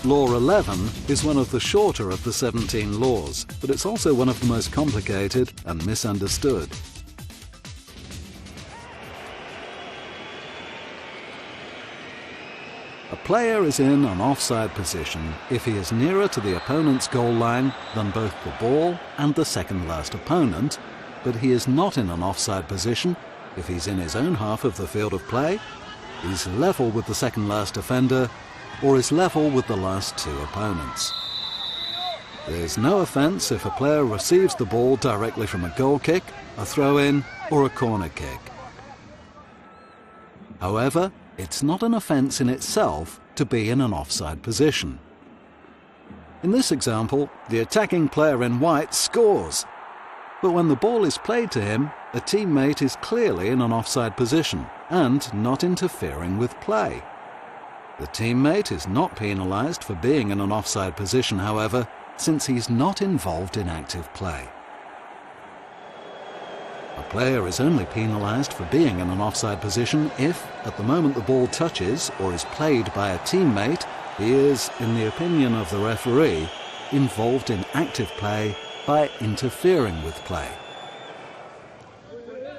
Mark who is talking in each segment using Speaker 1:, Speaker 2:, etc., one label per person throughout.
Speaker 1: Law 11 is one of the shorter of the 17 laws, but it's also one of the most complicated and misunderstood. A player is in an offside position if he is nearer to the opponent's goal line than both the ball and the second last opponent, but he is not in an offside position if he's in his own half of the field of play, is level with the second last defender, or is level with the last two opponents. There's no offence if a player receives the ball directly from a goal kick, a throw-in, or a corner kick. However, it's not an offence in itself to be in an offside position. In this example, the attacking player in white scores, but when the ball is played to him, a teammate is clearly in an offside position and not interfering with play. The teammate is not penalised for being in an offside position, however, since he's not involved in active play. A player is only penalised for being in an offside position if, at the moment the ball touches or is played by a teammate, he is, in the opinion of the referee, involved in active play by interfering with play.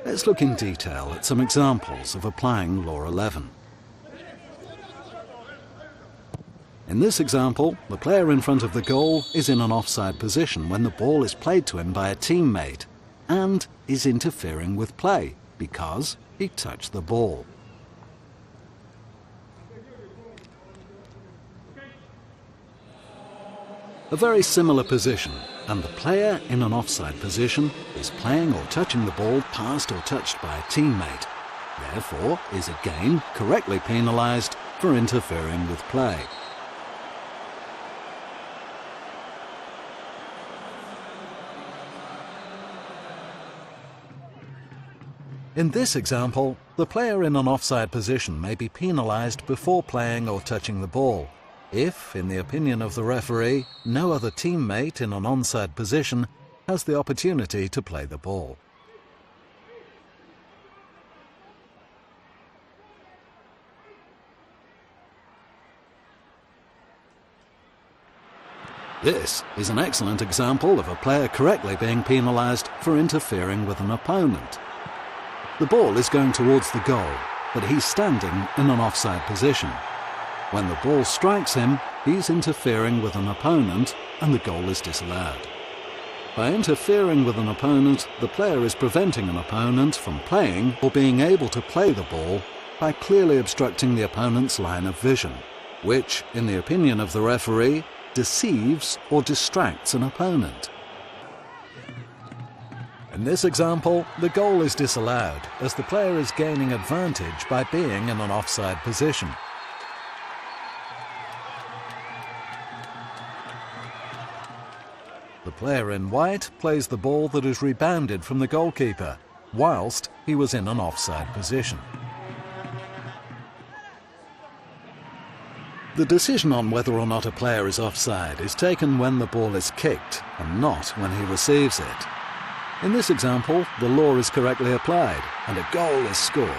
Speaker 1: Let's look in detail at some examples of applying Law 11. In this example, the player in front of the goal is in an offside position when the ball is played to him by a teammate and is interfering with play because he touched the ball. A very similar position, and the player in an offside position is playing or touching the ball passed or touched by a teammate, therefore is again correctly penalised for interfering with play. In this example, the player in an offside position may be penalised before playing or touching the ball, if, in the opinion of the referee, no other teammate in an onside position has the opportunity to play the ball. This is an excellent example of a player correctly being penalised for interfering with an opponent. The ball is going towards the goal, but he's standing in an offside position. When the ball strikes him, he's interfering with an opponent and the goal is disallowed. By interfering with an opponent, the player is preventing an opponent from playing or being able to play the ball by clearly obstructing the opponent's line of vision, which, in the opinion of the referee, deceives or distracts an opponent. In this example, the goal is disallowed as the player is gaining advantage by being in an offside position. The player in white plays the ball that is rebounded from the goalkeeper, whilst he was in an offside position. The decision on whether or not a player is offside is taken when the ball is kicked and not when he receives it. In this example, the law is correctly applied and a goal is scored.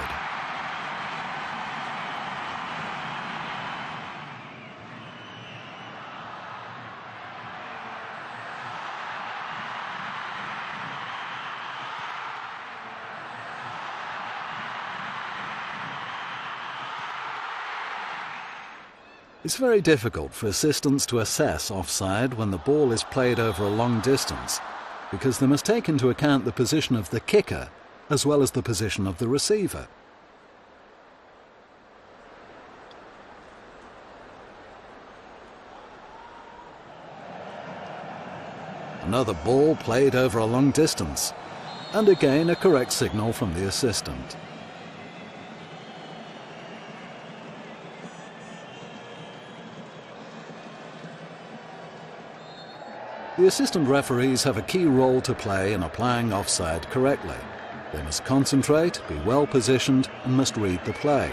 Speaker 1: It's very difficult for assistants to assess offside when the ball is played over a long distance, because they must take into account the position of the kicker as well as the position of the receiver. Another ball played over a long distance, and again a correct signal from the assistant. The assistant referees have a key role to play in applying offside correctly. They must concentrate, be well positioned, and must read the play.